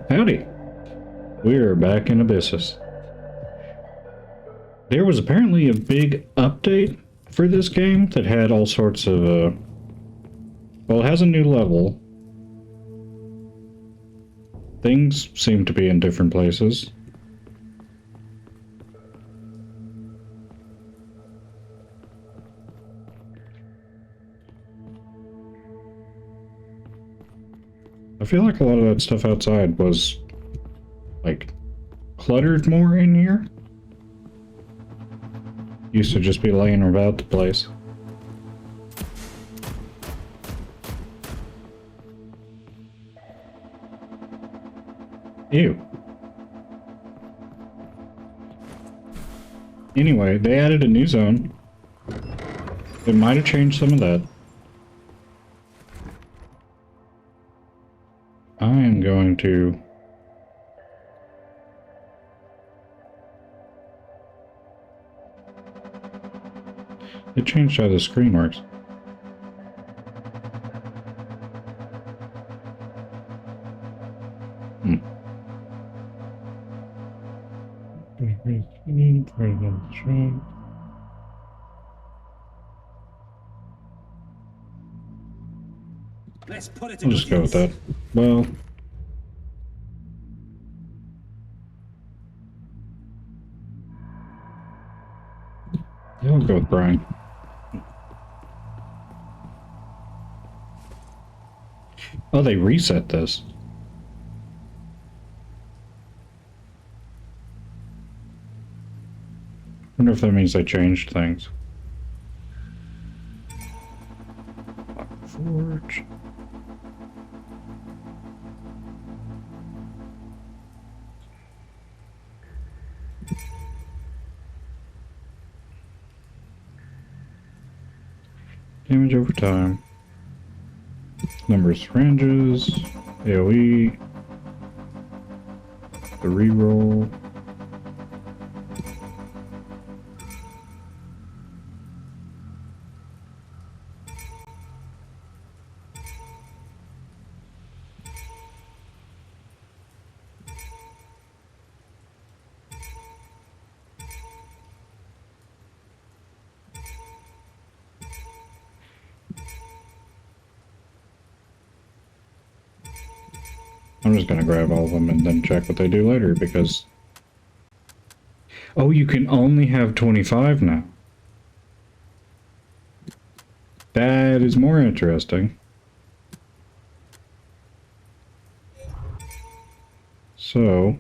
Howdy. We're back in Abyssus. There was apparently a big update for this game that had all sorts of, well, it has a new level. Things seem to be in different places. I feel like a lot of that stuff outside was, like, cluttered more in here. Used to just be laying about the place. Ew. Anyway, they added a new zone. It might have changed some of that. I am going to... It changed how the screen works. Let's put it I'll just go with that. Well... Yeah, I'll go with brine. Oh, they reset this. Wonder if that means they changed things. Forge. Damage over time. Number of syringes. AoE. The reroll. I'm just gonna grab all of them and then check what they do later, because... Oh, you can only have 25 now. That is more interesting. So...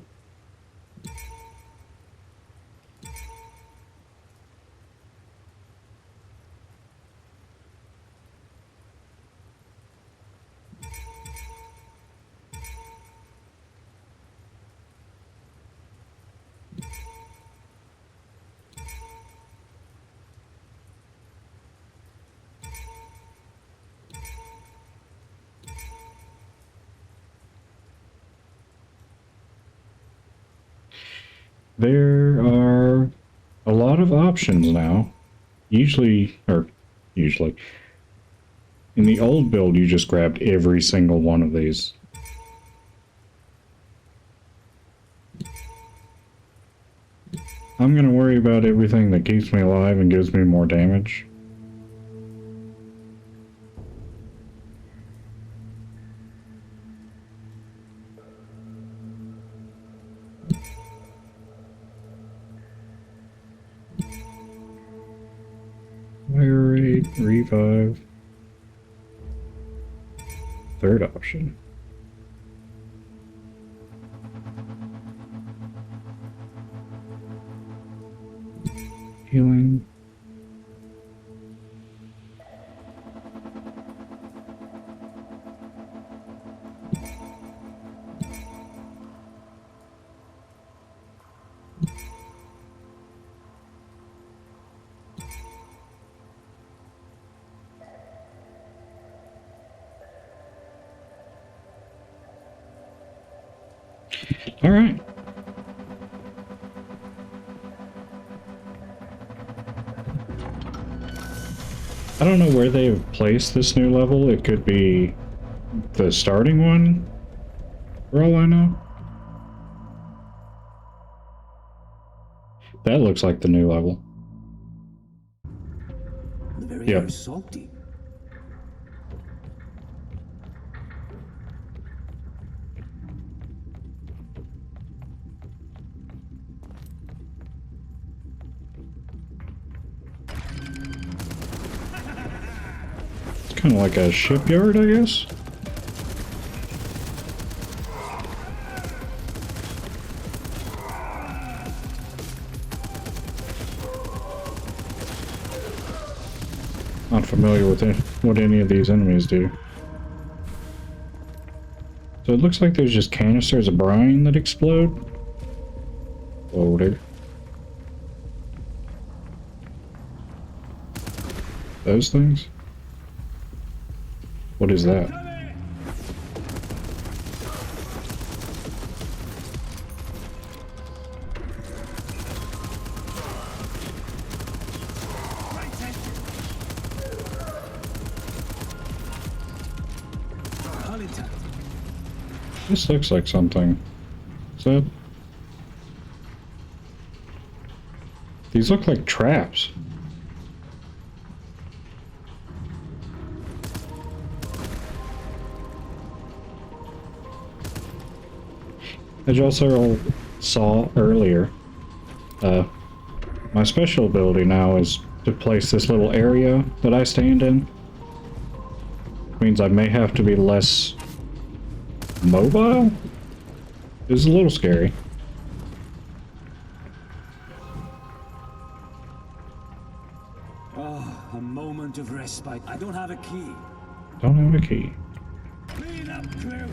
There are a lot of options now. Usually, in the old build, you just grabbed every single one of these. I'm gonna worry about everything that keeps me alive and gives me more damage. Fire rate, revive. Third option. Healing. All right. I don't know where they've placed this new level. It could be the starting one, for all I know. That looks like the new level. The very Yep. air is salty. It's kind of like a shipyard, I guess. Not familiar with what any of these enemies do. So it looks like there's just canisters of brine that explode. Whoa there. Those things? What is that? This looks like something. Is that... These look like traps. As you also saw earlier, my special ability now is to place this little area that I stand in. Means I may have to be less mobile? It's a little scary. Oh, a moment of respite. I don't have a key. Don't have a key. Clean up, crew.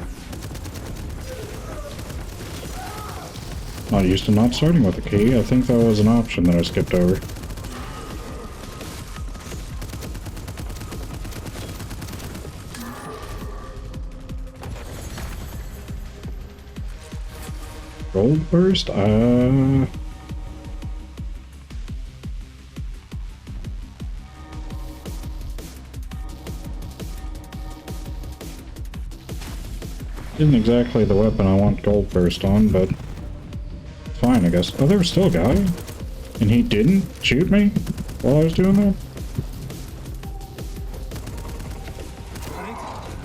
Not used to not starting with a key. I think that was an option that I skipped over. Gold burst? Isn't exactly the weapon I want gold burst on, but fine, I guess. Oh, there was still a guy? And he didn't shoot me while I was doing that?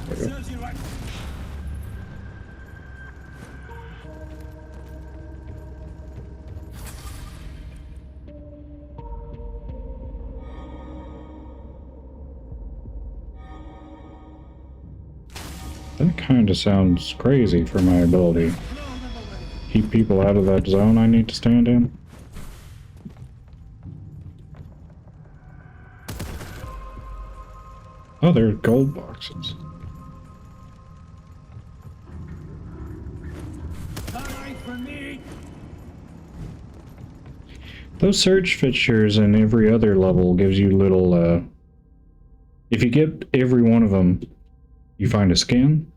There we go. That kind of sounds crazy for my ability. Keep people out of that zone I need to stand in. Oh, they're gold boxes. Those search fixtures in every other level gives you little, if you get every one of them, you find a skin.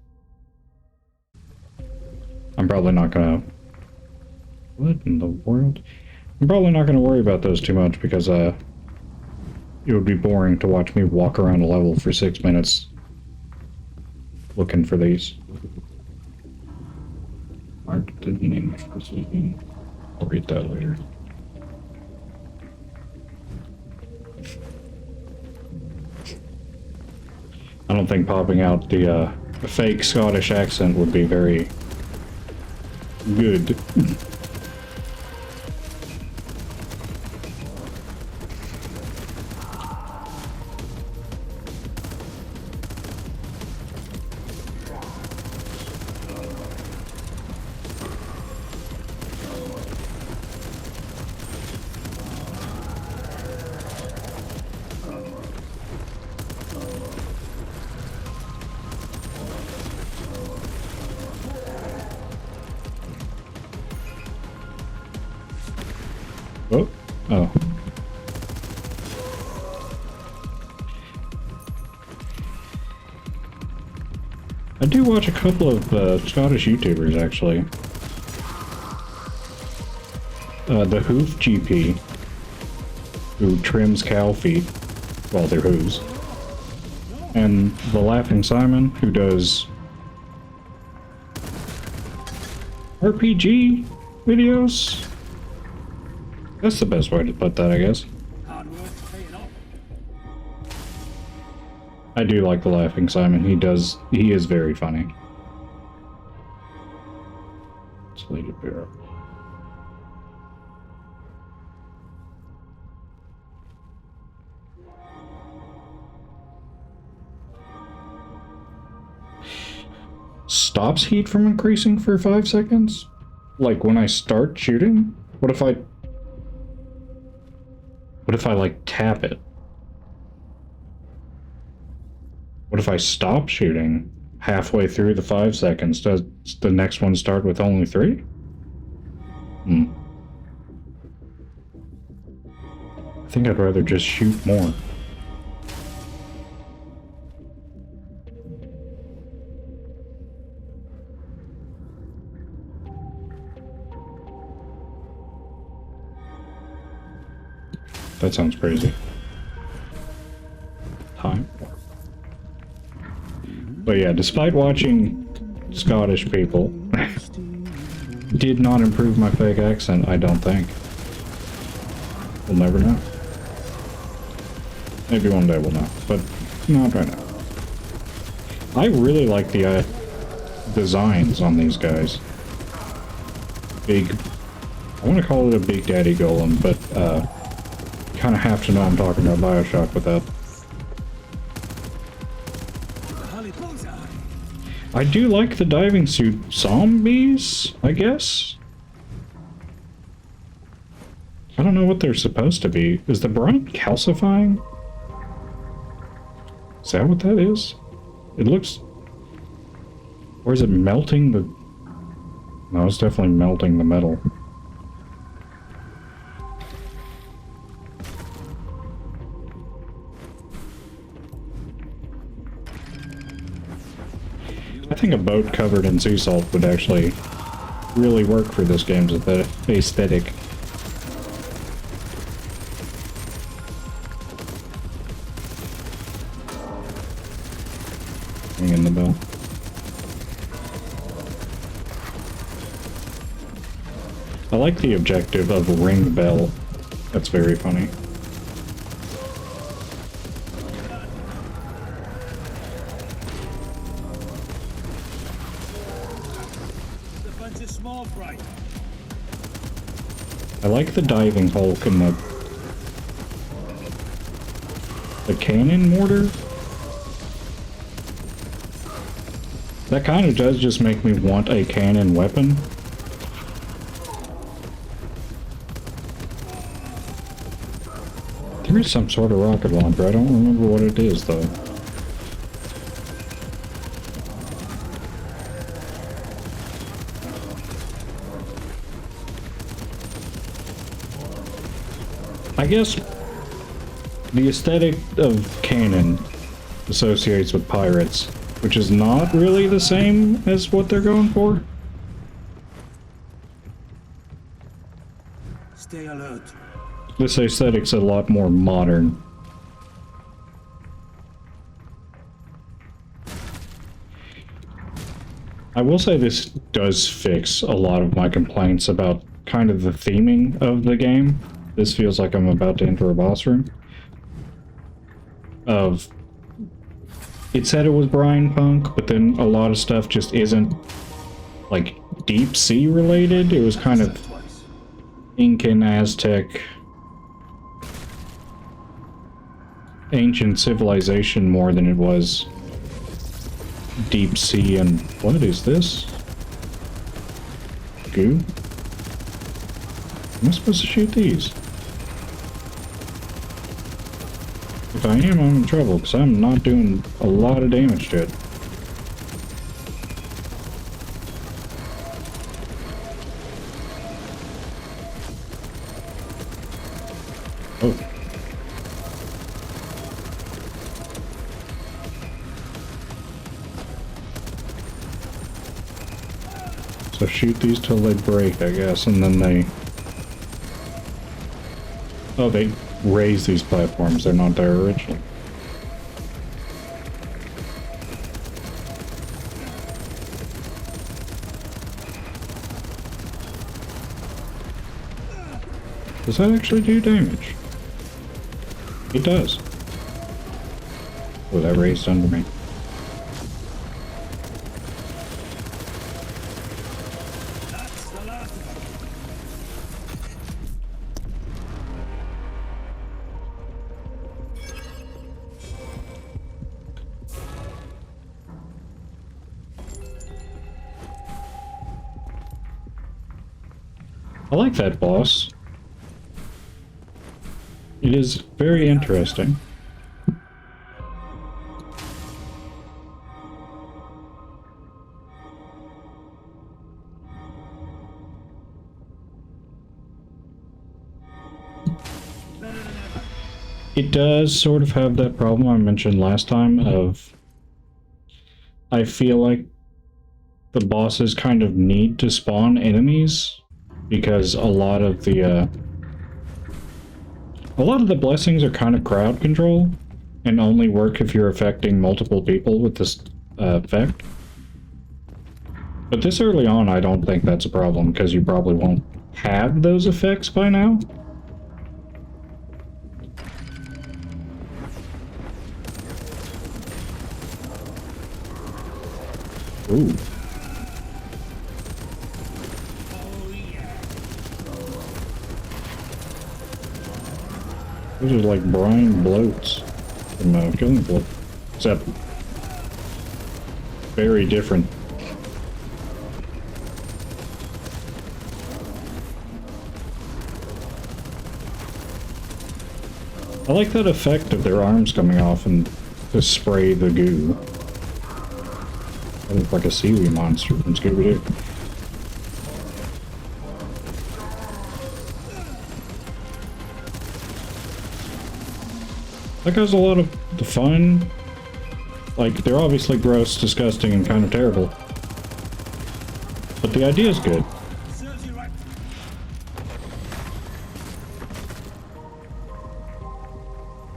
I'm probably not gonna... What in the world? I'm probably not gonna worry about those too much because, it would be boring to watch me walk around a level for 6 minutes looking for these. Mark the name. I'll read that later. I don't think popping out the fake Scottish accent would be very good. Oh, oh. I do watch a couple of Scottish YouTubers, actually. The Hoof GP, who trims cow feet. Well, they're hooves. And the Laughing Simon, who does RPG videos. That's the best way to put that, I guess. Hard work paying off. I do like the Laughing Simon. He is very funny. Slated bear. Stops heat from increasing for 5 seconds? Like when I start shooting? What if I like tap it? What if I stop shooting halfway through the 5 seconds? Does the next one start with only 3? I think I'd rather just shoot more. That sounds crazy. Time. But yeah, despite watching Scottish people, did not improve my fake accent, I don't think. We'll never know. Maybe one day we'll know, but not right now. I really like the designs on these guys. Big... I want to call it a Big Daddy Golem, but kind of have to know I'm talking about Bioshock with that. I do like the diving suit zombies, I guess? I don't know what they're supposed to be. Is the brine calcifying? Is that what that is? It looks... Or is it melting the... No, it's definitely melting the metal. I think a boat covered in sea salt would actually really work for this game's aesthetic. Ringing the bell. I like the objective of ring bell. That's very funny. I like the diving hulk and the cannon mortar. That kind of does just make me want a cannon weapon. There is some sort of rocket launcher. I don't remember what it is though. I guess the aesthetic of canon associates with pirates, which is not really the same as what they're going for. Stay alert. This aesthetic's a lot more modern. I will say this does fix a lot of my complaints about kind of the theming of the game. This feels like I'm about to enter a boss room. It said it was brine punk, but then a lot of stuff just isn't, like, deep sea related. It was kind of Incan, Aztec, ancient civilization more than it was deep sea. And what is this? Goo? Am I supposed to shoot these? If I am, I'm in trouble, because I'm not doing a lot of damage to it. Oh. So shoot these till they break, I guess, and then they... Oh, they raise these platforms. They're not there originally. Does that actually do damage? It does. Oh, that raised under me. That's the last of them. I like that boss. It is very interesting. Better than ever. It does sort of have that problem I mentioned last time of I feel like the bosses kind of need to spawn enemies because a lot of the blessings are kind of crowd control and only work if you're affecting multiple people with this effect. But this early on, I don't think that's a problem because you probably won't have those effects by now. Ooh. Oh yeah. Those are like brine bloats from Killing Floor. Except very different. I like that effect of their arms coming off and just spray the goo. I look like a seaweed monster from Scooby-Doo. That goes a lot of the fun. Like, they're obviously gross, disgusting, and kind of terrible. But the idea is good. Serves you right.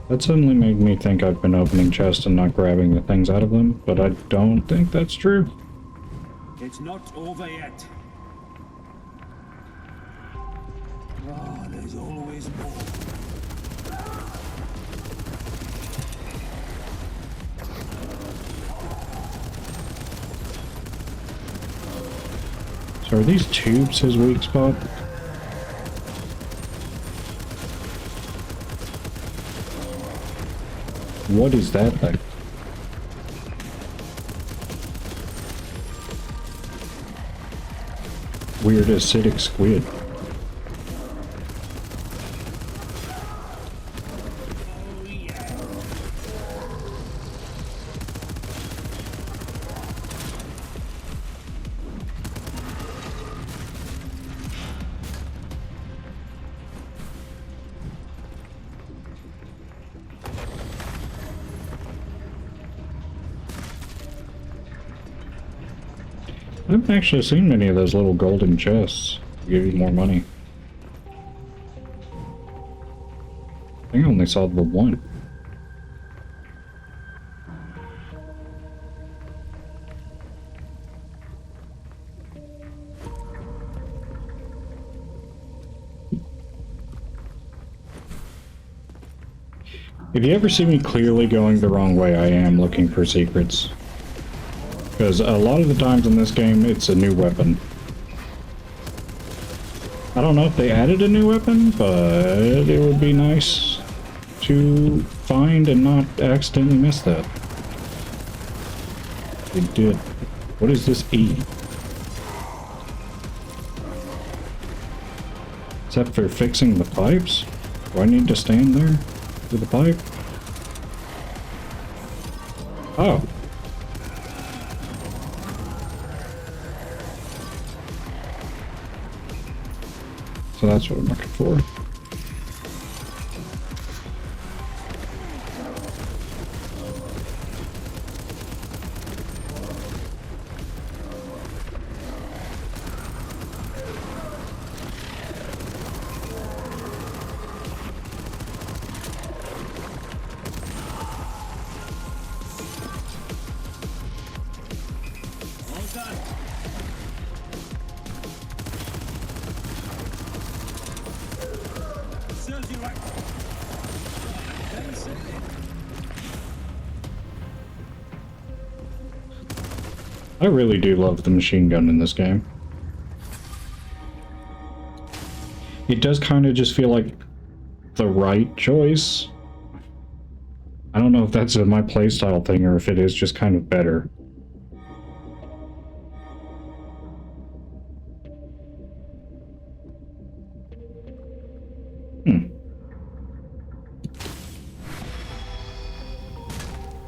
That suddenly made me think I've been opening chests and not grabbing the things out of them, but I don't think that's true. It's not over yet. Oh, there's always more. So are these tubes his weak spot? What is that thing? Weird acidic squid. Oh yeah. I haven't actually seen many of those little golden chests to give you more money. I think I only saw the one. If you ever see me clearly going the wrong way, I am looking for secrets. Because a lot of the times in this game, it's a new weapon. I don't know if they added a new weapon, but it would be nice to find and not accidentally miss that. They did. What is this E? Is that for fixing the pipes? Do I need to stand there with the pipe? Oh. So that's what I'm looking for. All done. I really do love the machine gun in this game. It does kind of just feel like the right choice. I don't know if that's my playstyle thing or if it is just kind of better.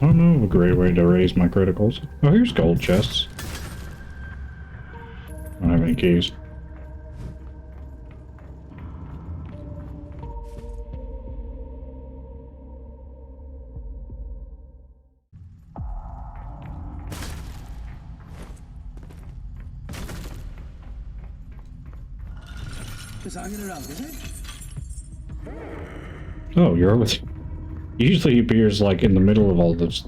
I don't know of a great way to raise my criticals. Oh, here's gold chests. I don't have any keys. Just hanging around, is it? Oh, you're over there. Usually he appears like in the middle of all this.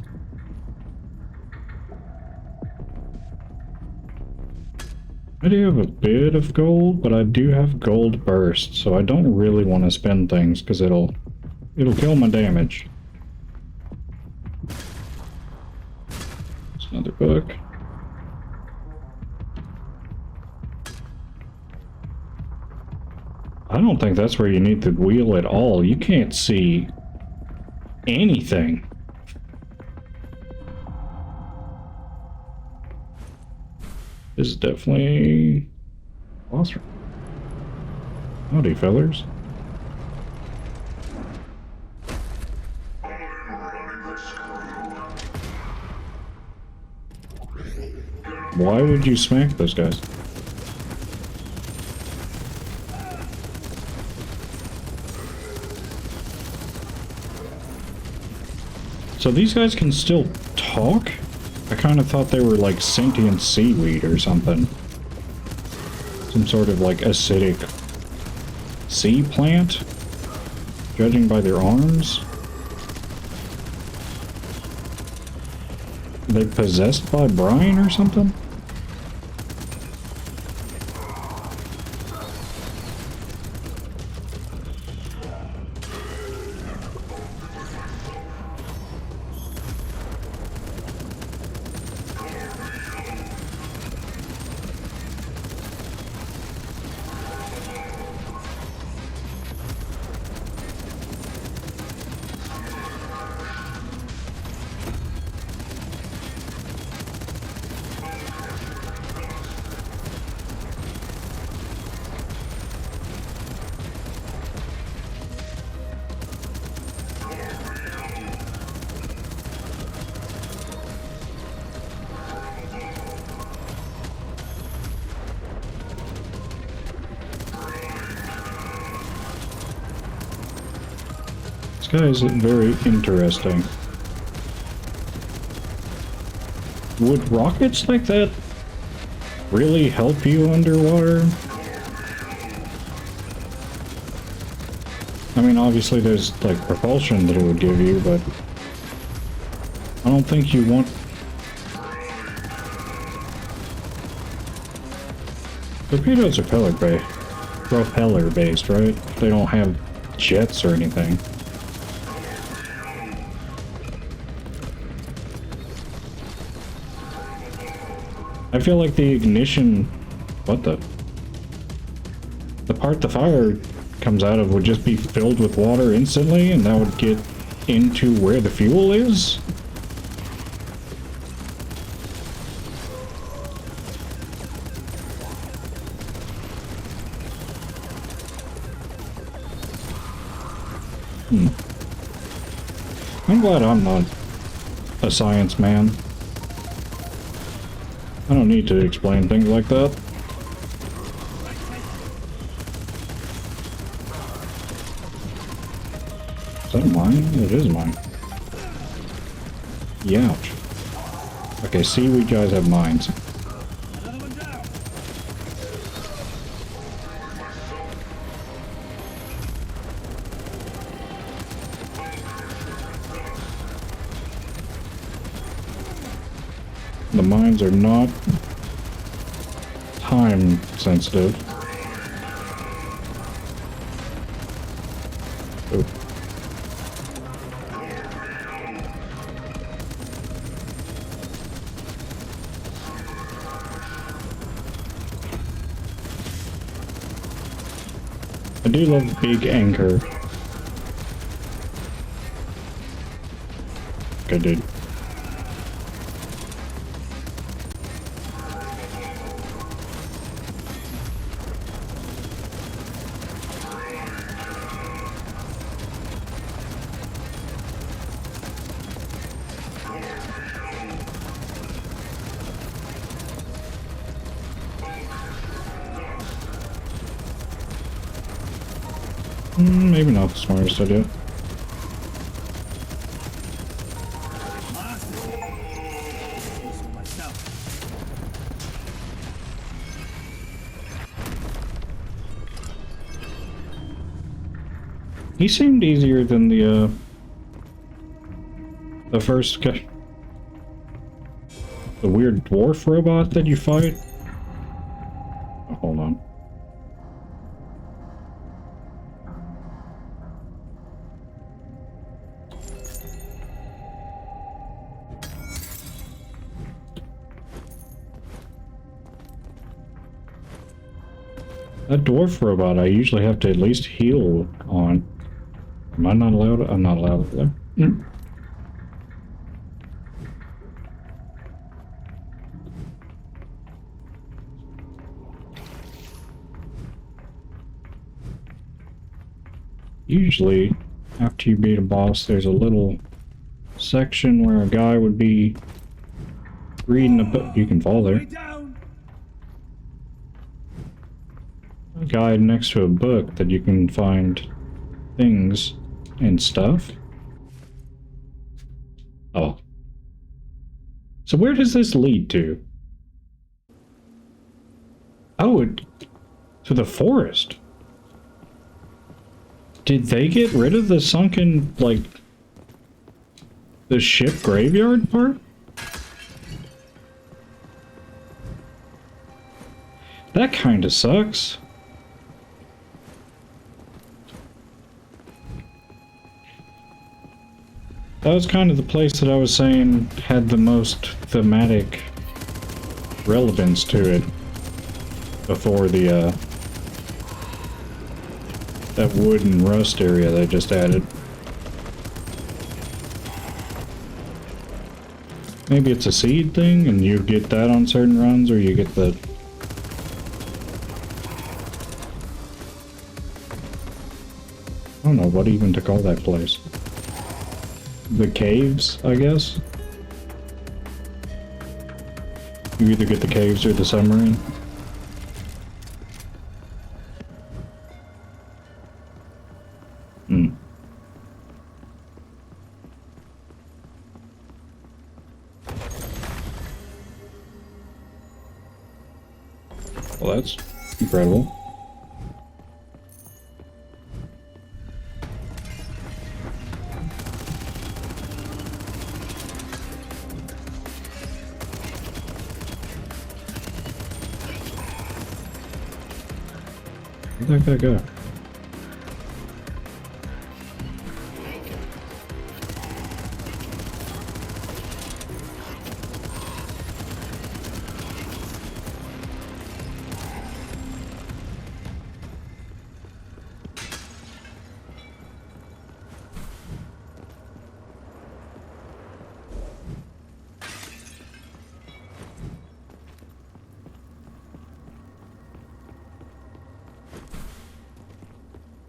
I do have a bit of gold, but I do have gold burst, so I don't really want to spend things because it'll kill my damage. It's another book. I don't think that's where you need the wheel at all. You can't see anything. This is definitely boss room. Howdy, fellers. Why would you smack those guys? So these guys can still talk? I kind of thought they were like sentient seaweed or something. Some sort of like acidic sea plant? Judging by their arms? Are they possessed by brine or something? This guy is very interesting. Would rockets like that really help you underwater? I mean, obviously there's like propulsion that it would give you, but I don't think you want... Torpedoes are propeller based, right? They don't have jets or anything. I feel like the ignition... What the... The part the fire comes out of would just be filled with water instantly, and that would get into where the fuel is? I'm glad I'm not a science man. I don't need to explain things like that. Is that mine? It is mine. Youch. Okay, seaweed guys have mines. Another one down. The mines are not time sensitive. Oh. I do love big anchor. Okay, dude. Maybe not the smartest idea. He seemed easier than the first guy. The weird dwarf robot that you fight? Oh, hold on. That dwarf robot I usually have to at least heal on. Am I not allowed? I'm not allowed there. Usually, after you beat a boss, there's a little section where a guy would be reading a book. You can fall there. A guy next to a book that you can find things and stuff. Oh. So where does this lead to? Oh, to the forest. Did they get rid of the sunken, like, the ship graveyard part? That kind of sucks. That was kind of the place that I was saying had the most thematic relevance to it before the, that wood and rust area they just added. Maybe it's a seed thing and you get that on certain runs, or you get the... I don't know what even to call that place. The caves, I guess? You either get the caves or the submarine. Well, that's incredible. Where'd that guy go?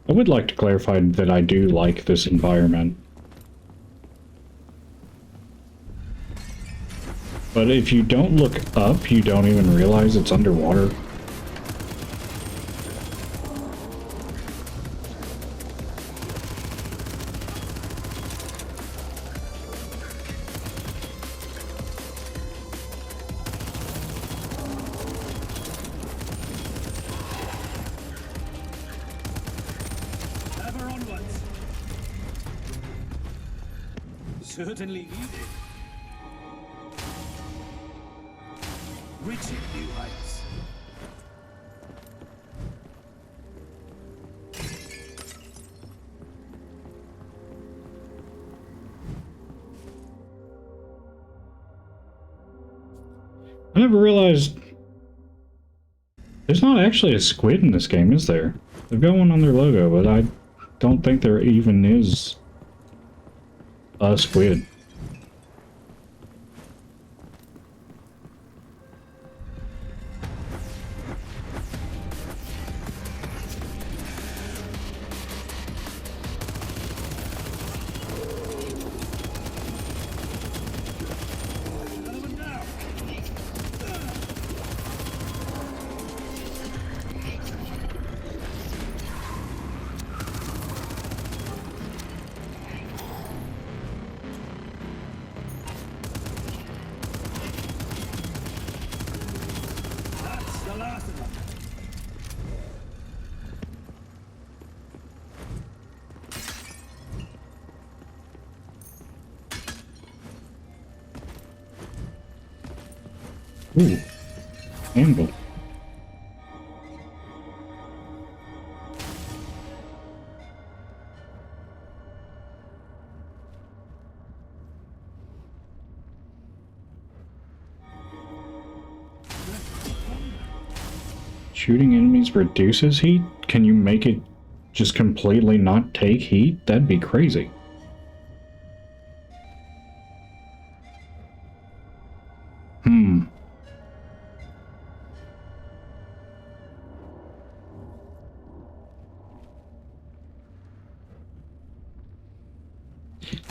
I would like to clarify that I do like this environment. But if you don't look up, you don't even realize it's underwater. Certainly needed. Reaching new heights. I never realized There's not actually a squid in this game, is there? They've got one on their logo, but I don't think there even is a squid. Another one down. That's the last of them. Ooh, anvil. Shooting enemies reduces heat? Can you make it just completely not take heat? That'd be crazy. Hmm.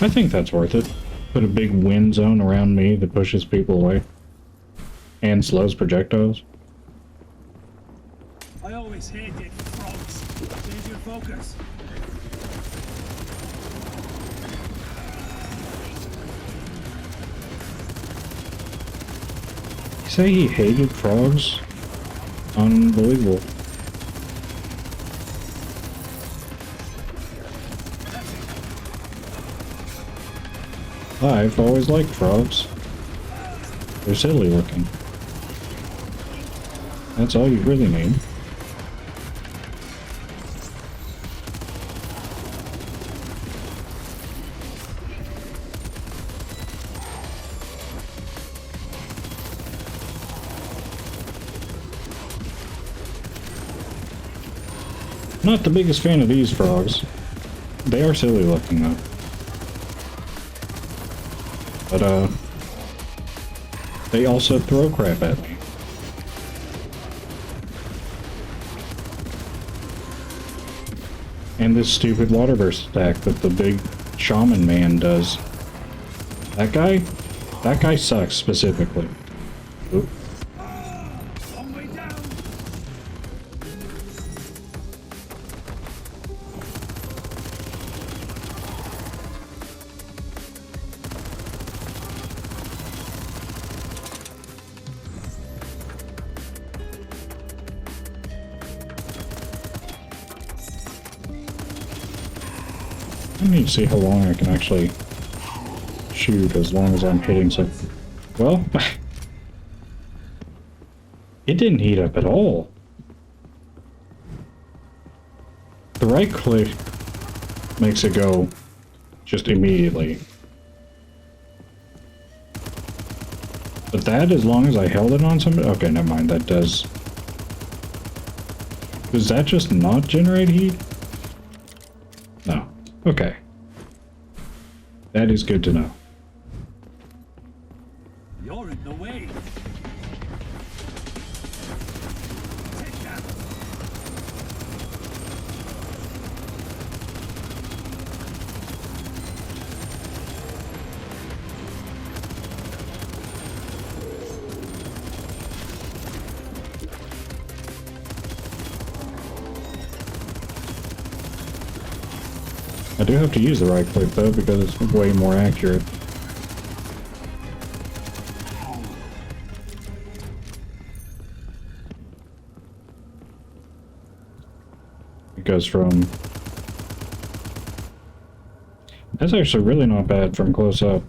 I think that's worth it. Put a big wind zone around me that pushes people away. And slows projectiles. I always hated frogs. Change your focus. You say he hated frogs? Unbelievable. I've always liked frogs. They're silly looking. That's all you really need. Not the biggest fan of these frogs. They are silly looking though. But they also throw crap at me. And this stupid water burst attack that the big shaman man does. That guy sucks specifically. Oop. Long way down. I need to see how long I can actually shoot as long as I'm hitting some. Well, it didn't heat up at all. The right click makes it go just immediately. But that, as long as I held it on somebody. Okay, never mind. That does. Does that just not generate heat? No. Okay. That is good to know. You're in the way. Take that. I do have to use the right click though because it's way more accurate. It goes from... That's actually really not bad from close up.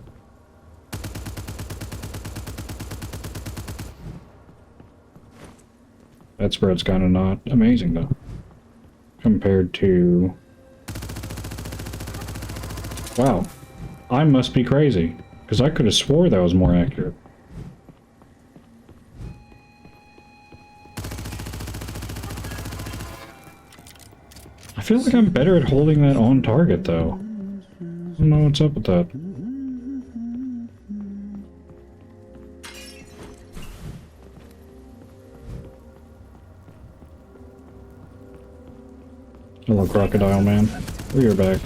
That spread's kind of not amazing though. Compared to... Wow. I must be crazy. Because I could have swore that was more accurate. I feel like I'm better at holding that on target, though. I don't know what's up with that. Hello, crocodile man. We're back.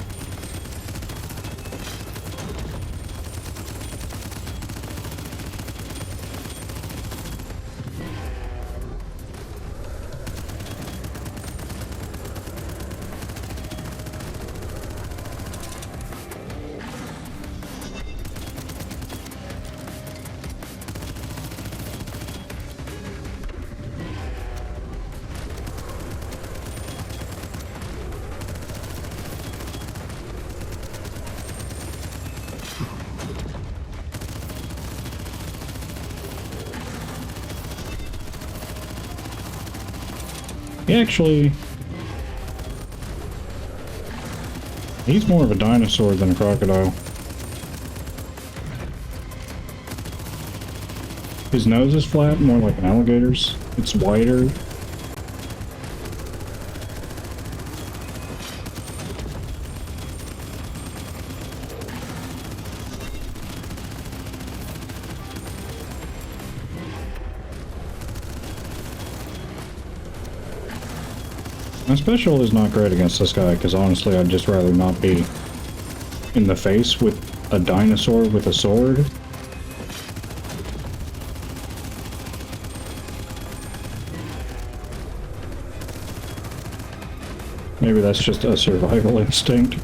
Actually, he's more of a dinosaur than a crocodile. His nose is flat, more like an alligator's. It's wider. My special is not great against this guy, because honestly I'd just rather not be in the face with a dinosaur with a sword. Maybe that's just a survival instinct.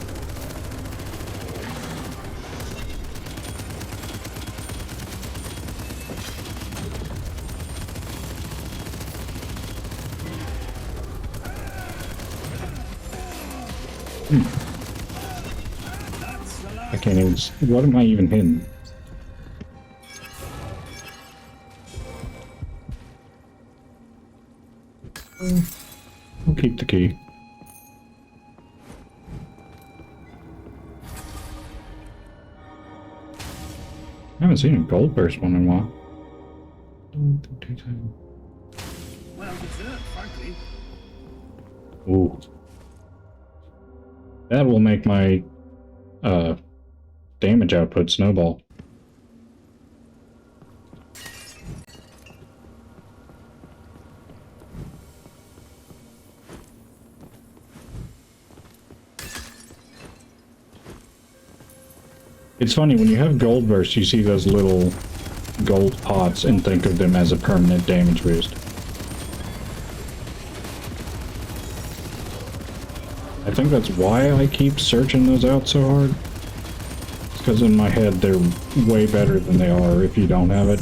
I can't even... What am I even hitting? I'll keep the key. I haven't seen a gold burst one in a while. Well deserved, frankly. Ooh. That will make my damage output snowball. It's funny, when you have gold bursts, you see those little gold pots and think of them as a permanent damage boost. I think that's why I keep searching those out so hard. It's because in my head they're way better than they are if you don't have it.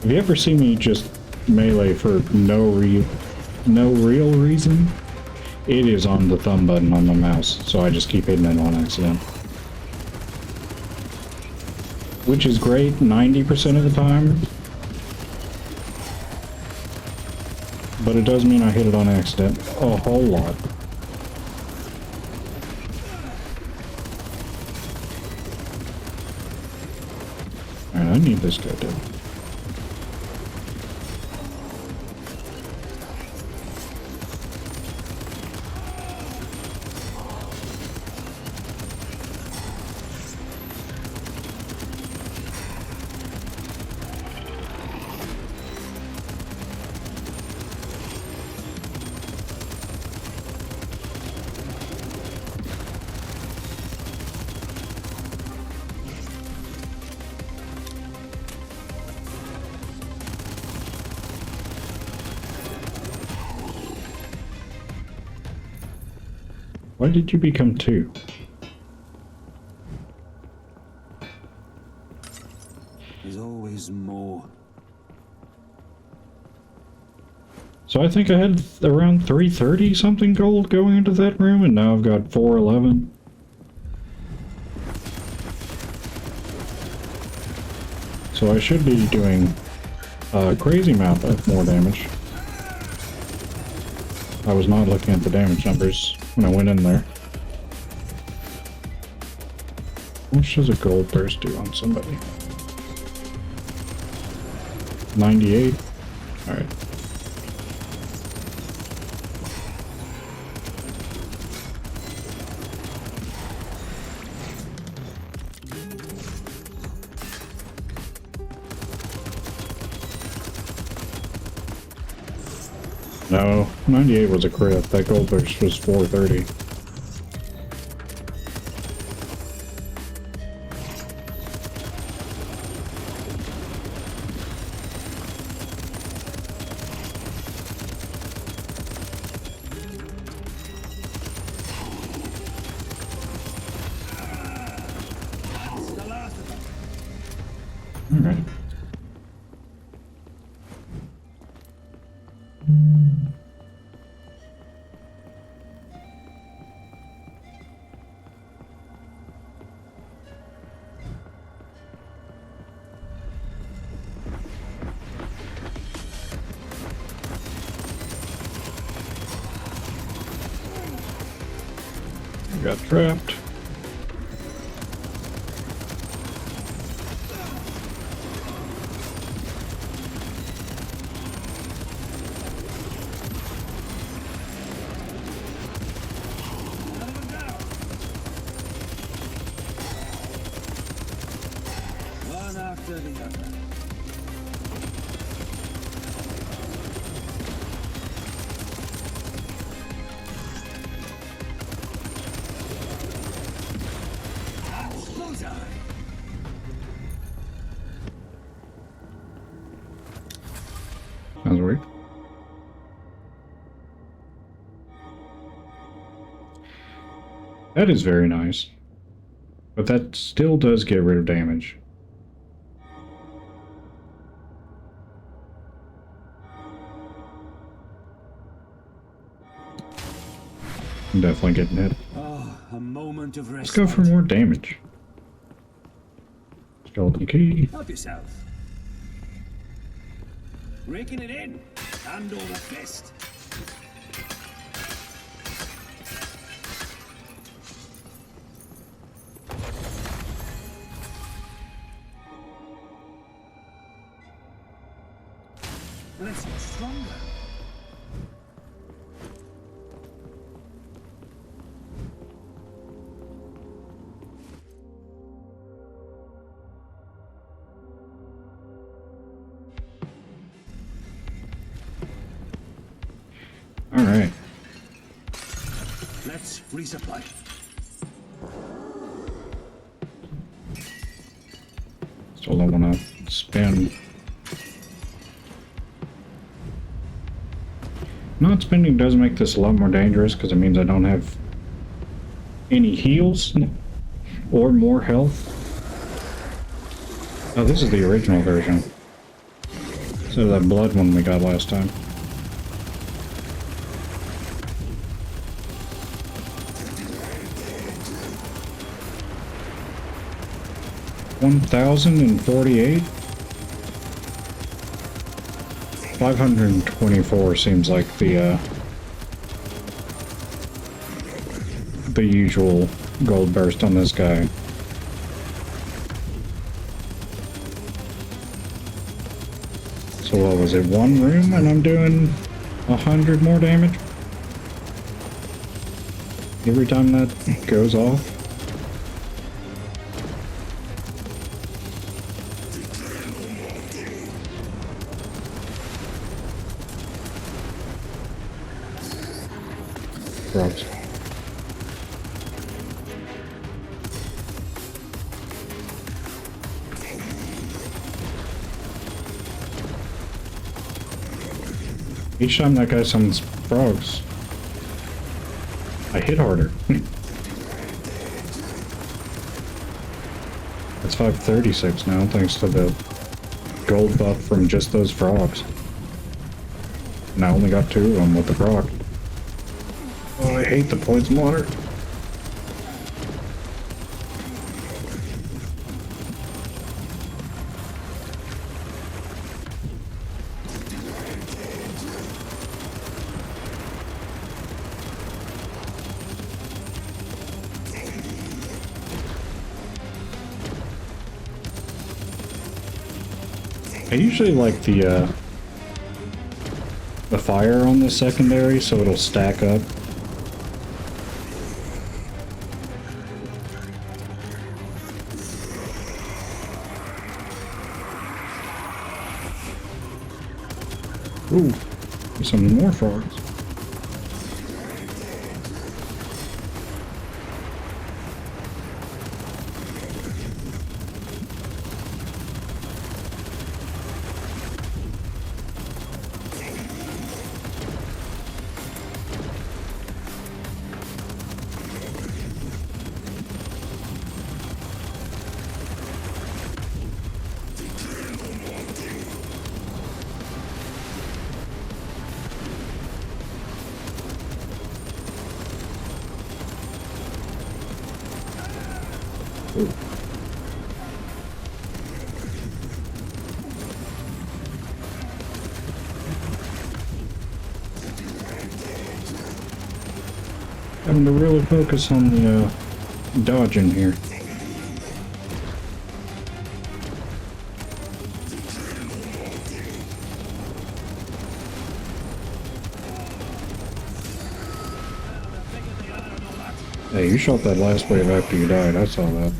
Have you ever seen me just melee for no real reason? It is on the thumb button on the mouse, so I just keep hitting it on accident. Which is great 90% of the time. But it does mean I hit it on accident a whole lot. Alright, I need this guy dead. Why did you become two? There's always more. So I think I had around 330 something gold going into that room, and now I've got 411. So I should be doing a crazy amount of more damage. I was not looking at the damage numbers when I went in there. How much does a gold burst do on somebody? 98. Alright. No, 98 was a crit. That gold burst was 430. Alright. Got trapped. One after the other. Bullseye. That was weird. That is very nice. But that still does get rid of damage. I'm definitely getting hit. Oh, a moment of Let's rest. go for more damage. Skeleton key. Help yourself. Raking it in. Hand over fist. Let's get stronger. Alright. Let's resupply. Still don't want to spend. Not spending does make this a lot more dangerous because it means I don't have any heals or more health. Oh, this is the original version. Instead of that blood one we got last time. $1,048? 524 seems like the usual gold burst on this guy. So what was it, one room and I'm doing 100 more damage? Every time that goes off? Frogs. Each time that guy summons frogs, I hit harder. It's 536 now, thanks to the gold buff from just those frogs. And I only got 2 of them with the croc. Oh, I hate the poison water. I usually like the fire on the secondary, so it'll stack up. Ooh, there's some more frogs. Ooh. Having to really focus on the dodging here. Hey, you shot that last wave after you died, I saw that.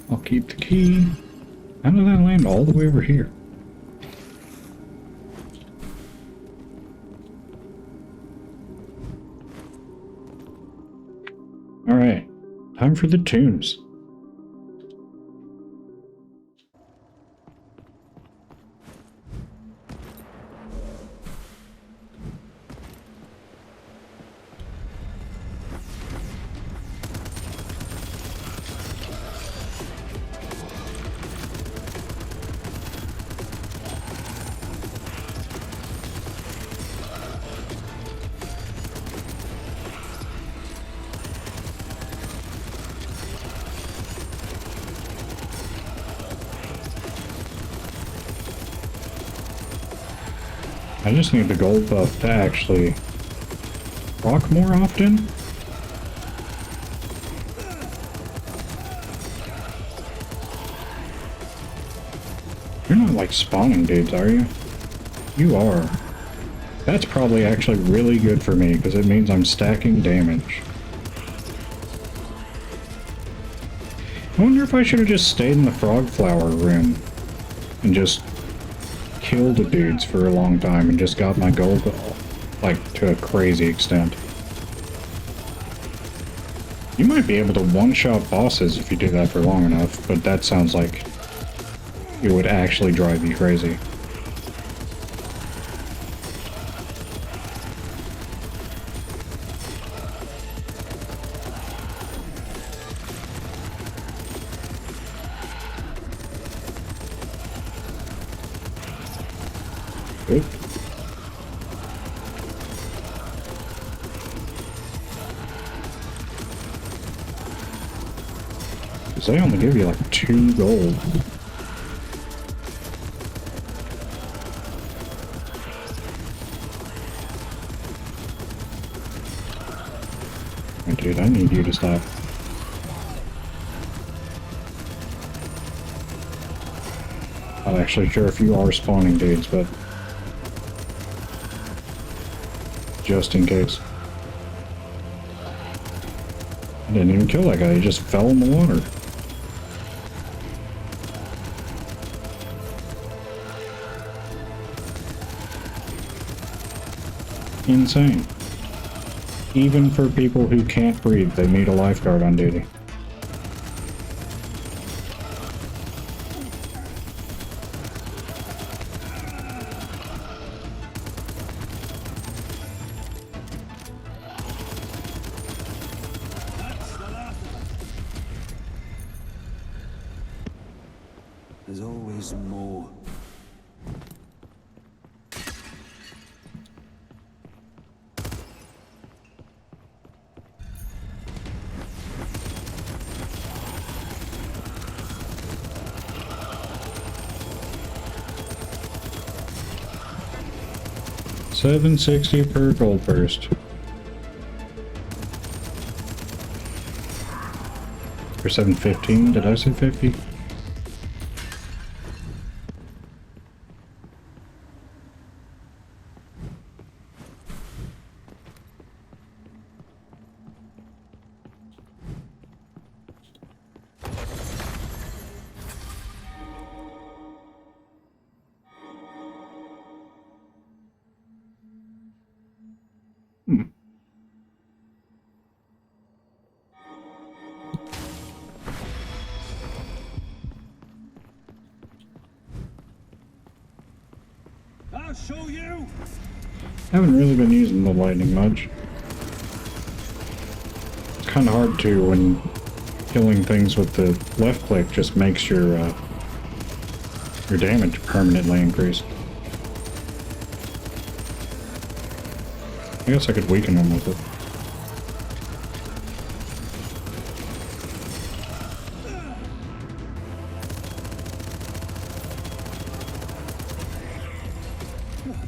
I'll keep the key. How did that land all the way over here? Alright, time for the tombs. I just need the gold buff to actually rock more often. You're not like spawning dudes, are you? You are. That's probably actually really good for me because it means I'm stacking damage. I wonder if I should have just stayed in the frog flower room and just killed the dudes for a long time and just got my gold, like, to a crazy extent. You might be able to one-shot bosses if you do that for long enough, but that sounds like it would actually drive you crazy. Good. Because they only give you like 2 gold. Hey, dude, I need you to stop. Not actually sure if you are spawning dudes, but just in case. I didn't even kill that guy, he just fell in the water. Insane. Even for people who can't breathe, they need a lifeguard on duty. There's always more. $7.60 per gold burst. Or $7.15? Did I say 50? I'll show you. I haven't really been using the lightning much. It's kind of hard to when killing things with the left click just makes your damage permanently increase. I guess I could weaken them with it.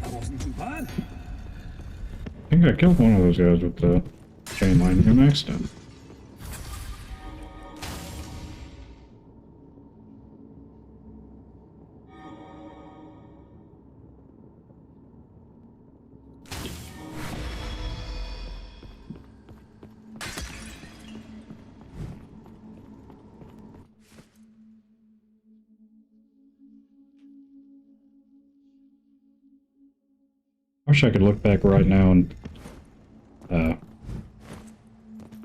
That wasn't too bad. I think I killed one of those guys with the chain lightning on accident. I wish I could look back right now and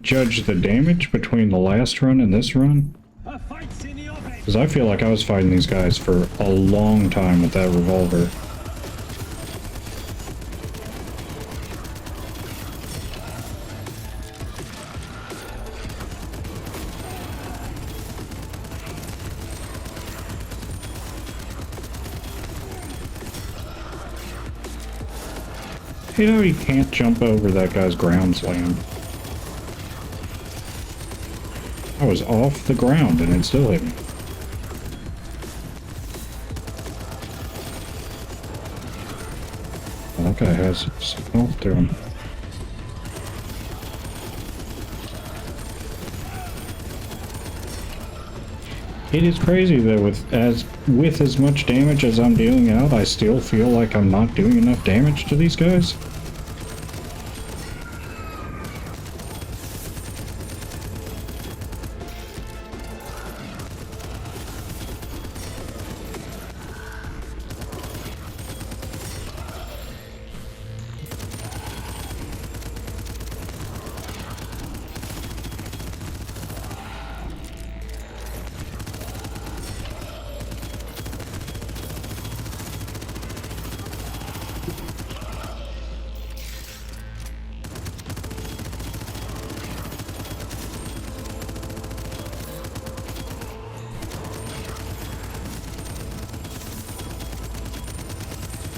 judge the damage between the last run and this run. A fight's in the oven. Because I feel like I was fighting these guys for a long time with that revolver. You know, you can't jump over that guy's ground slam. I was off the ground and it still hit me. Well, that guy has some health to him. It is crazy that with as much damage as I'm dealing out, I still feel like I'm not doing enough damage to these guys.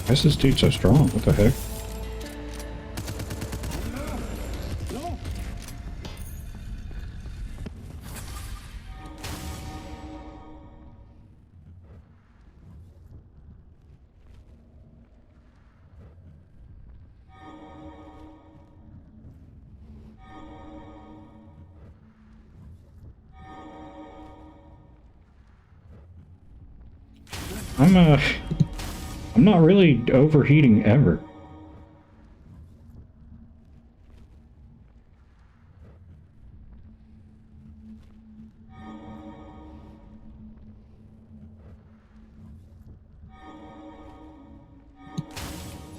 Why is this dude so strong? What the heck? No. I'm not really overheating ever.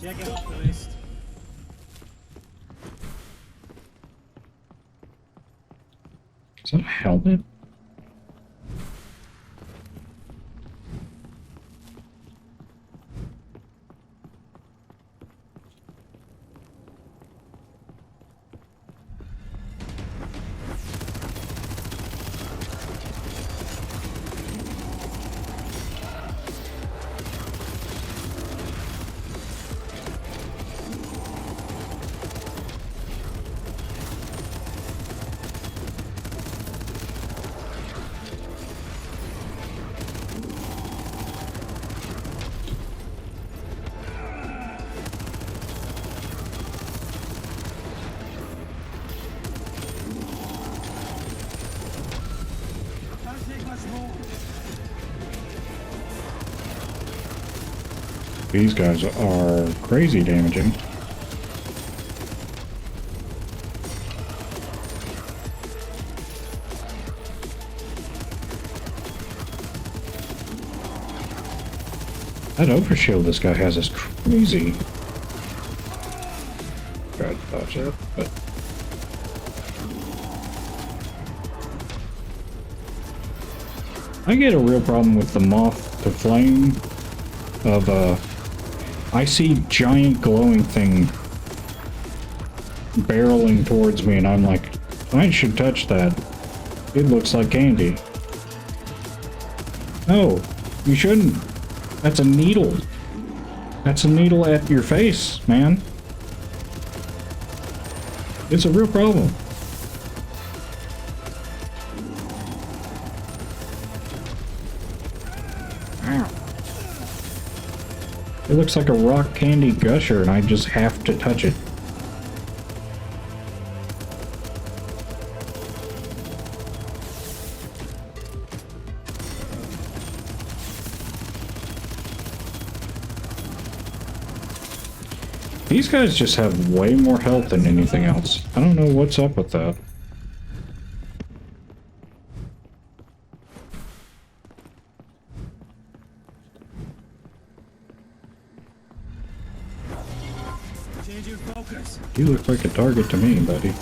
Check out the list. Is that a helmet? These guys are crazy damaging. That overshield this guy has is crazy. Tried to dodge that, but I get a real problem with the moth to flame of I see giant glowing thing barreling towards me and I'm like, I should touch that. It looks like candy. No, you shouldn't. That's a needle. That's a needle at your face, man. It's a real problem. Ow. It looks like a rock candy gusher and I just have to touch it. These guys just have way more health than anything else. I don't know what's up with that. Change your focus. You look like a target to me, buddy.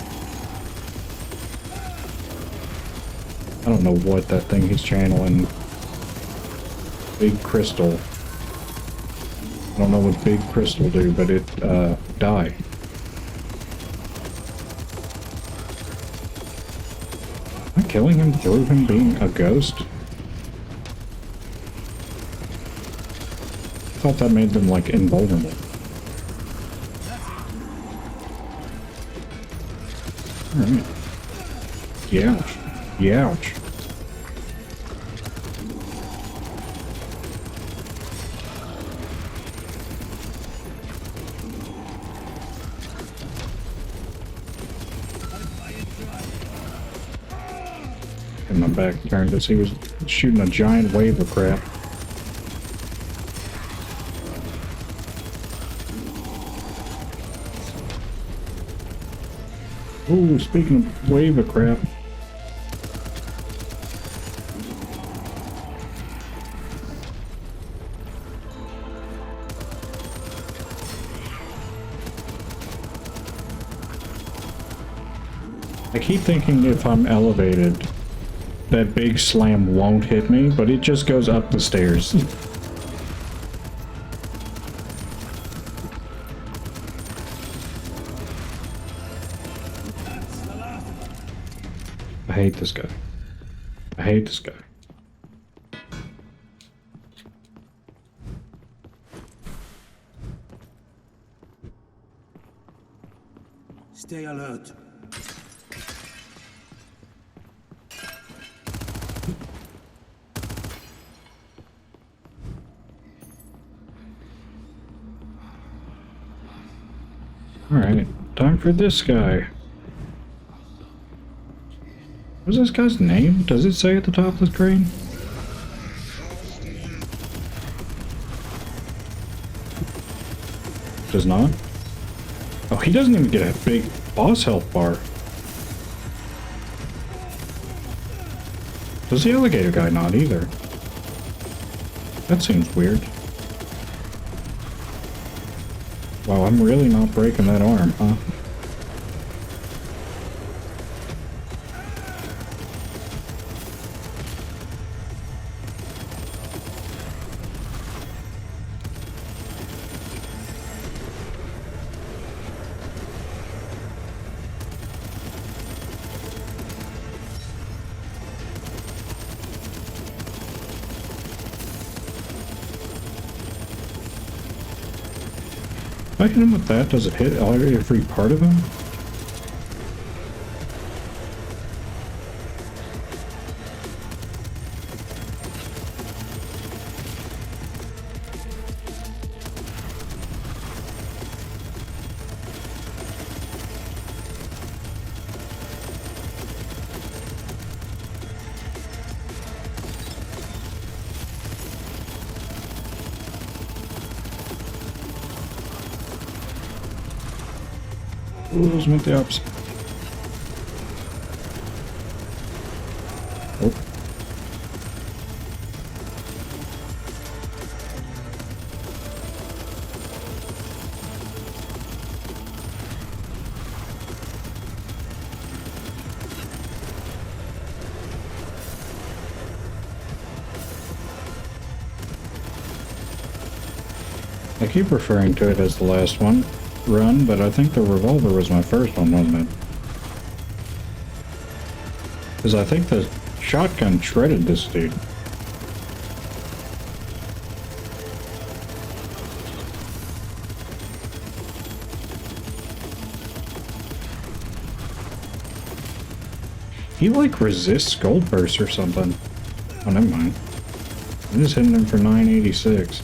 I don't know what that thing he's channeling. Big crystal. I don't know what big crystal do, but it, die. Am I killing him through him being a ghost? I thought that made them, like, invulnerable. Alright. Youch. Youch. And my back turned as he was shooting a giant wave of crap. Ooh, speaking of wave of crap. I keep thinking if I'm elevated, that big slam won't hit me, but it just goes up the stairs. I hate this guy. I hate this guy. Stay alert. Alright, time for this guy. What's this guy's name? Does it say at the top of the screen? Does not? Oh, he doesn't even get a big boss health bar. Does the alligator guy not either? That seems weird. Wow, I'm really not breaking that arm, huh? If I hit him with that, does it hit every part of him? Ooh, those meant the opposite. Oh. I keep referring to it as the last one run, but I think the revolver was my first one, wasn't it? Because I think the shotgun shredded this dude. He like resists gold burst or something. Oh, never mind. I'm just hitting him for 986.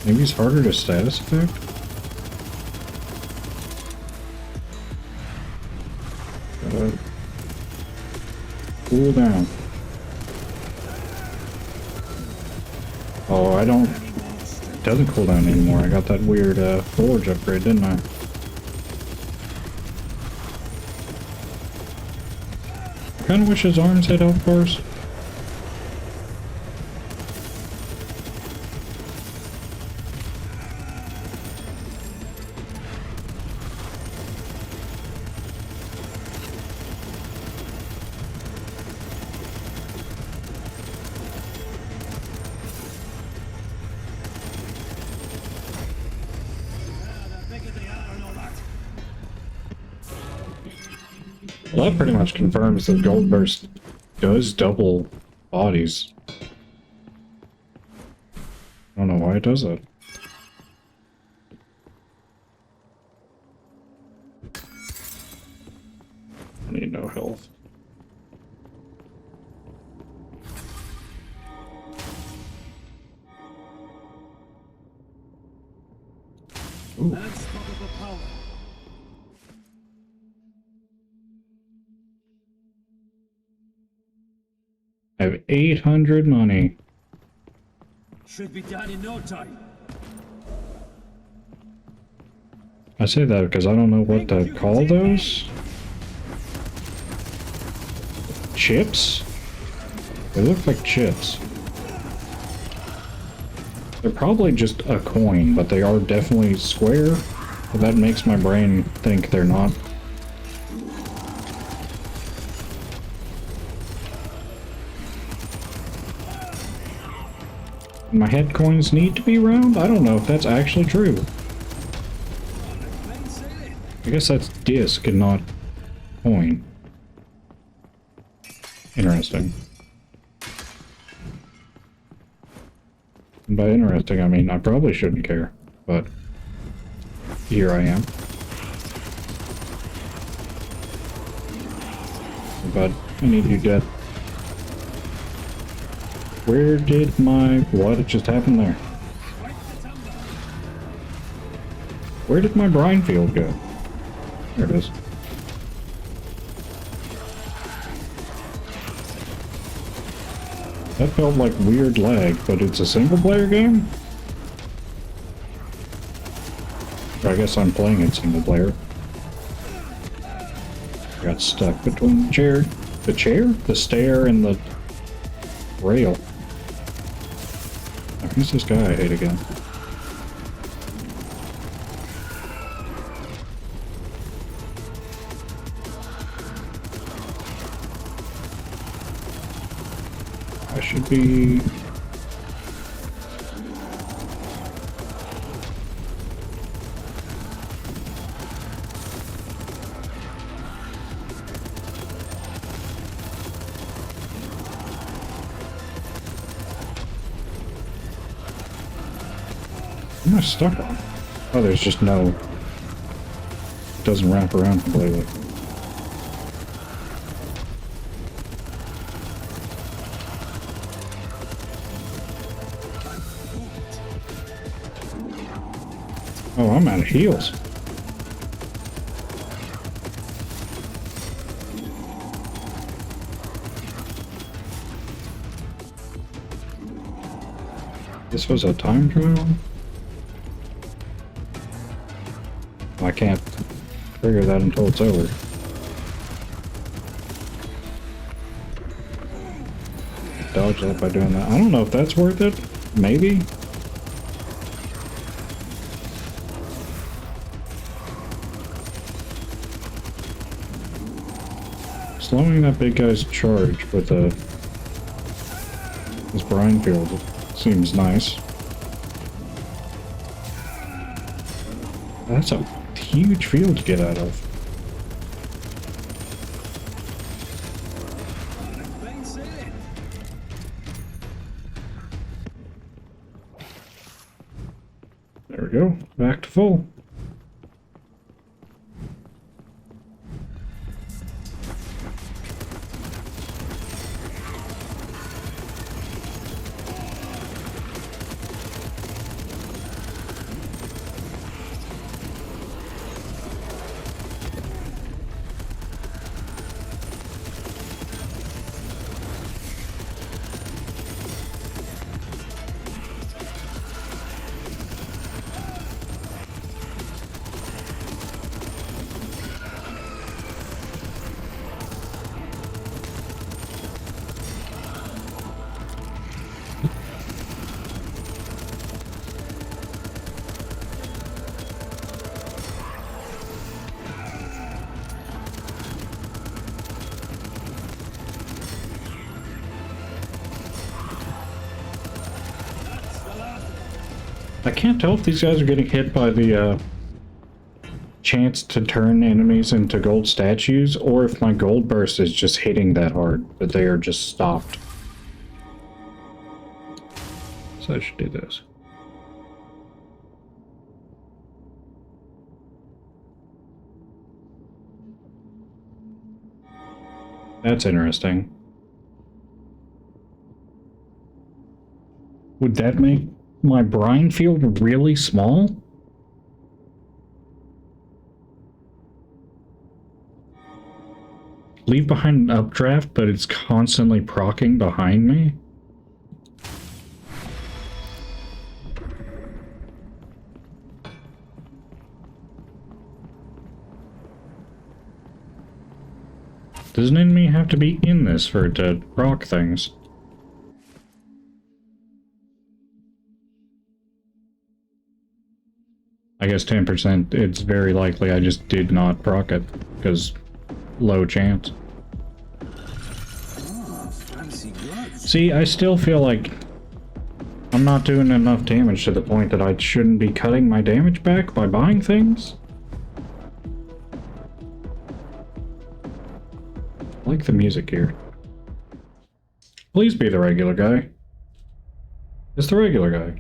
Maybe he's harder to status effect? Cool down. Oh, I don't... It doesn't cool down anymore. I got that weird forge upgrade, didn't I? I kinda wish his arms had health bars. Well, that pretty much confirms that Gold Burst does double bodies. I don't know why it does that. I need no health. Ooh. Unstoppable power. I have 800 money. Should be done in no time. I say that because I don't know what to call those. Chips? They look like chips. They're probably just a coin, but they are definitely square. But that makes my brain think they're not. My head coins need to be round? I don't know if that's actually true. I guess that's disc and not coin. Interesting. And by interesting, I mean I probably shouldn't care, but here I am. But I need you dead. Where did my... What just happened there? Where did my brine field go? There it is. That felt like weird lag, but it's a single player game? Or I guess I'm playing it single player. I got stuck between the chair? The stair and the rail. Oh, who's this guy I hate again? I should be... What am I stuck on? Oh, there's just no... It doesn't wrap around completely. Oh, I'm out of heals. This was a time trial? I can't trigger that until it's over. Dodge that by doing that. I don't know if that's worth it. Maybe? Slowing that big guy's charge with this brine field seems nice. That's a huge field to get out of. There we go, back to full. I can't tell if these guys are getting hit by the chance to turn enemies into gold statues, or if my gold burst is just hitting that hard, that they are just stopped. So I should do this. That's interesting. Would that make my brine field really small? Leave behind an updraft, but it's constantly proccing behind me? Does an enemy have to be in this for it to proc things? I guess 10%, it's very likely I just did not proc it, because low chance. See, I still feel like I'm not doing enough damage to the point that I shouldn't be cutting my damage back by buying things. I like the music here. Please be the regular guy. It's the regular guy.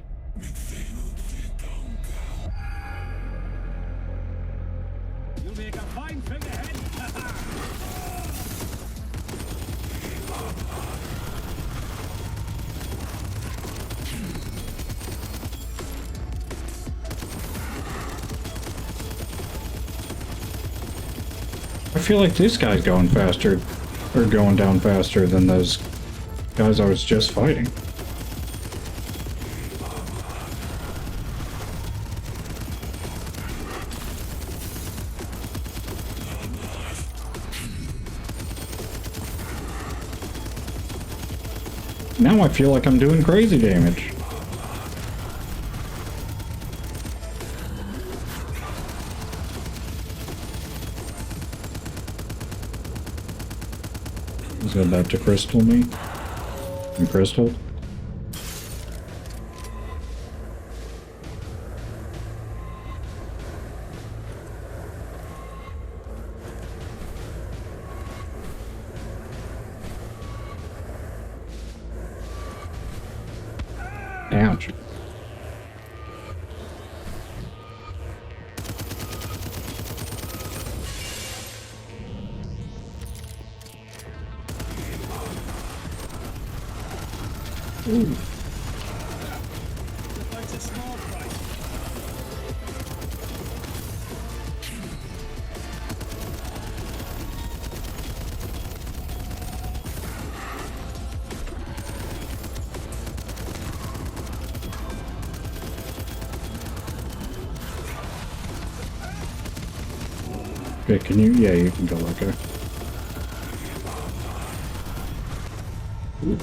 I feel like this guy's going faster, or going down faster than those guys I was just fighting. Now I feel like I'm doing crazy damage. Is it about to crystal me? I'm crystal? Ouch. Ooh. Okay, can you? Yeah, you can go that guy. Ooh.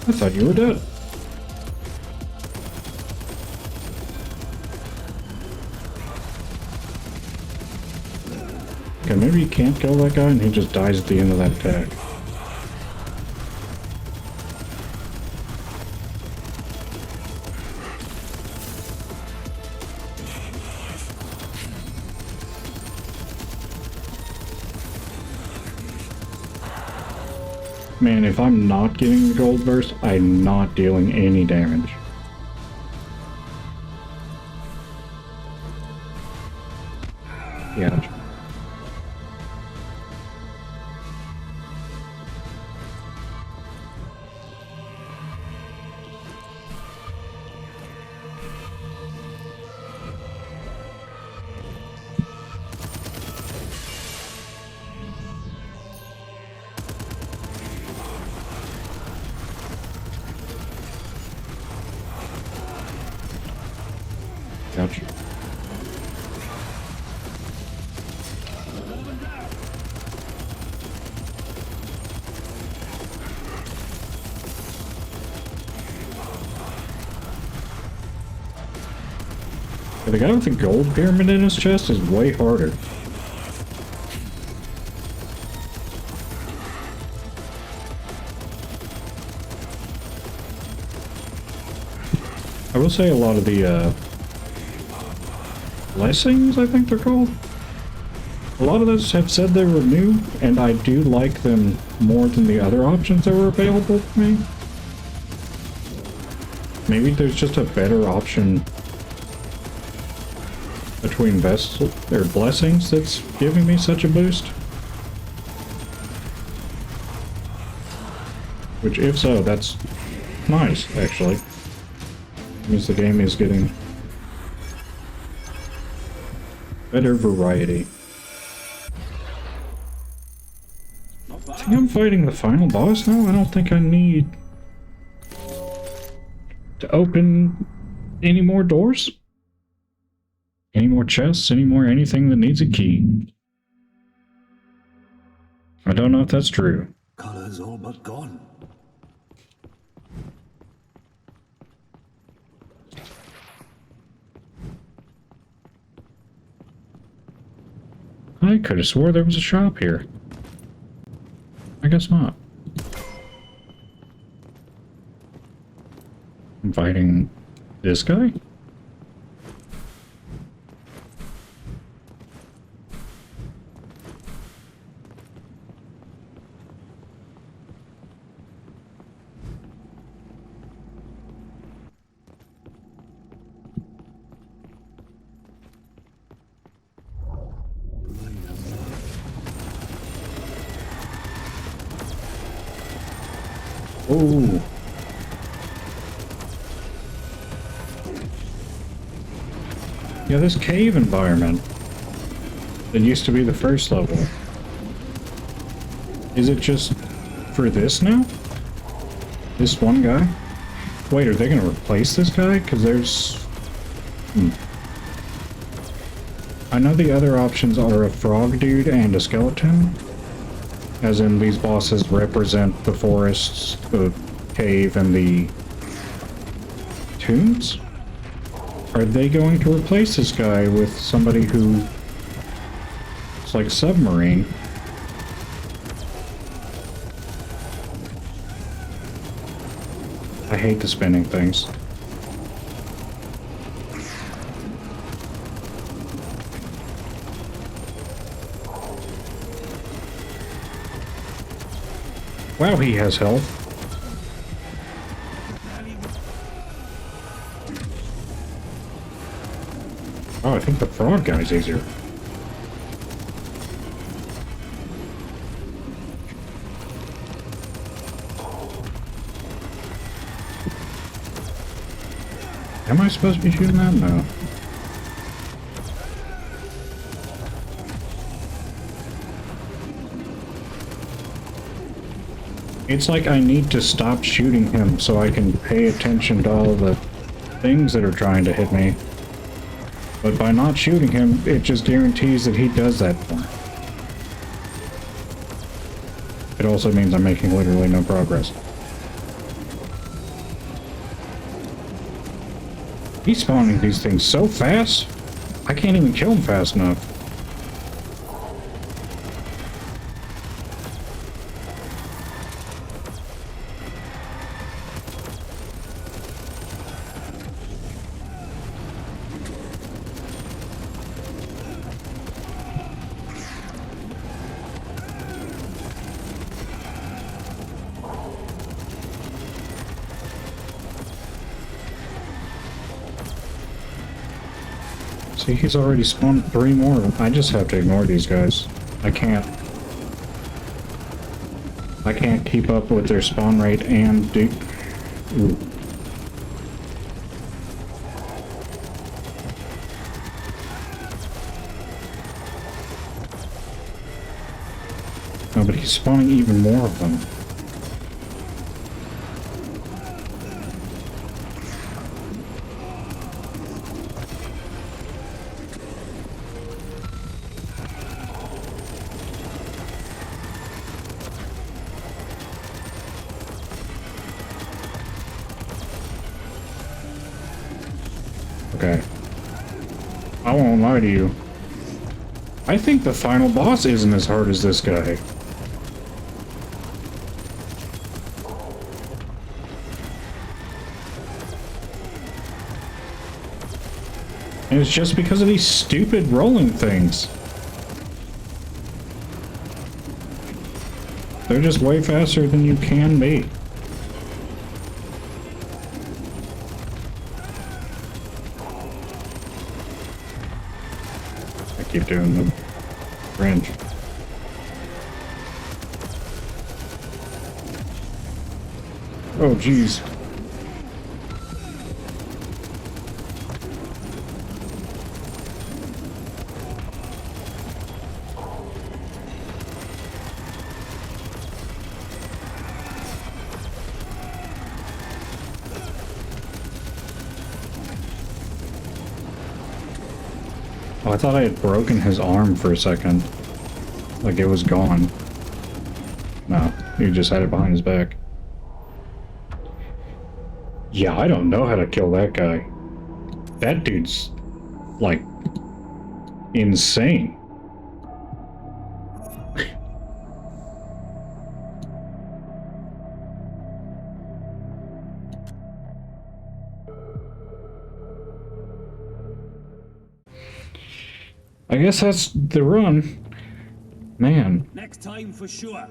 I thought you were dead. Okay, maybe you can't kill that guy and he just dies at the end of that attack. Man, if I'm not getting the gold burst, I'm not dealing any damage. Yeah. Gotcha. The guy with the gold pyramid in his chest is way harder. I will say a lot of the blessings, I think they're called. A lot of those have said they were new, and I do like them more than the other options that were available to me. Maybe there's just a better option between vessel or blessings that's giving me such a boost. Which, if so, that's nice, actually. Means the game is getting better variety. I think I'm fighting the final boss now. I don't think I need to open any more doors. Any more chests, any more anything that needs a key. I don't know if that's true. Color's all but gone. I could have swore there was a shop here. I guess not. I'm fighting this guy? Oh. Yeah, this cave environment that used to be the first level. Is it just for this now? This one guy? Wait, are they gonna replace this guy? Because there's... I know the other options are a frog dude and a skeleton. As in, these bosses represent the forests, the cave, and the tombs? Are they going to replace this guy with somebody who... It's like submarine? I hate the spinning things. Wow, he has health. Oh, I think the frog guy's easier. Am I supposed to be shooting that? No. It's like I need to stop shooting him so I can pay attention to all the things that are trying to hit me. But by not shooting him, it just guarantees that he does that more. It also means I'm making literally no progress. He's spawning these things so fast, I can't even kill him fast enough. See, he's already spawned 3 more. I just have to ignore these guys. I can't keep up with their spawn rate and do... Ooh. No, but he's spawning even more of them. Okay. I won't lie to you. I think the final boss isn't as hard as this guy. And it's just because of these stupid rolling things. They're just way faster than you can be. Keep doing the range. Oh, jeez. Oh, I thought I had broken his arm for a second. Like it was gone. No, he just had it behind his back. Yeah, I don't know how to kill that guy. That dude's, like, insane. I guess that's the run. Man. Next time for sure.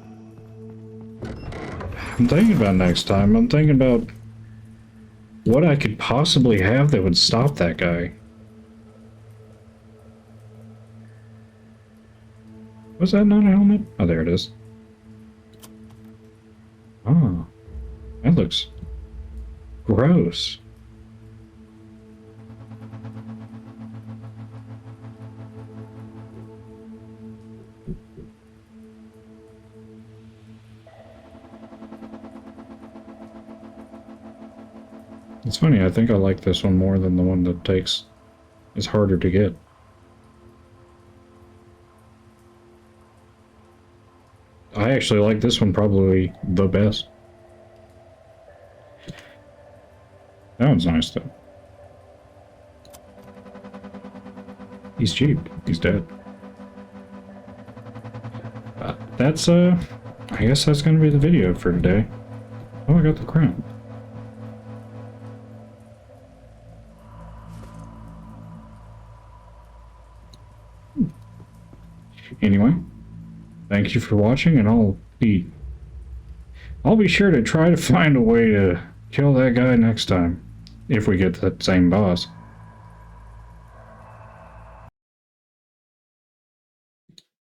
I'm thinking about next time. I'm thinking about what I could possibly have that would stop that guy. Was that not a helmet? Oh, there it is. Oh, that looks gross. It's funny, I think I like this one more than the one that is harder to get. I actually like this one probably the best. That one's nice though. He's cheap. He's dead. That's I guess that's gonna be the video for today. Oh, I got the crown. Anyway, thank you for watching, and I'll be sure to try to find a way to kill that guy next time, if we get that same boss.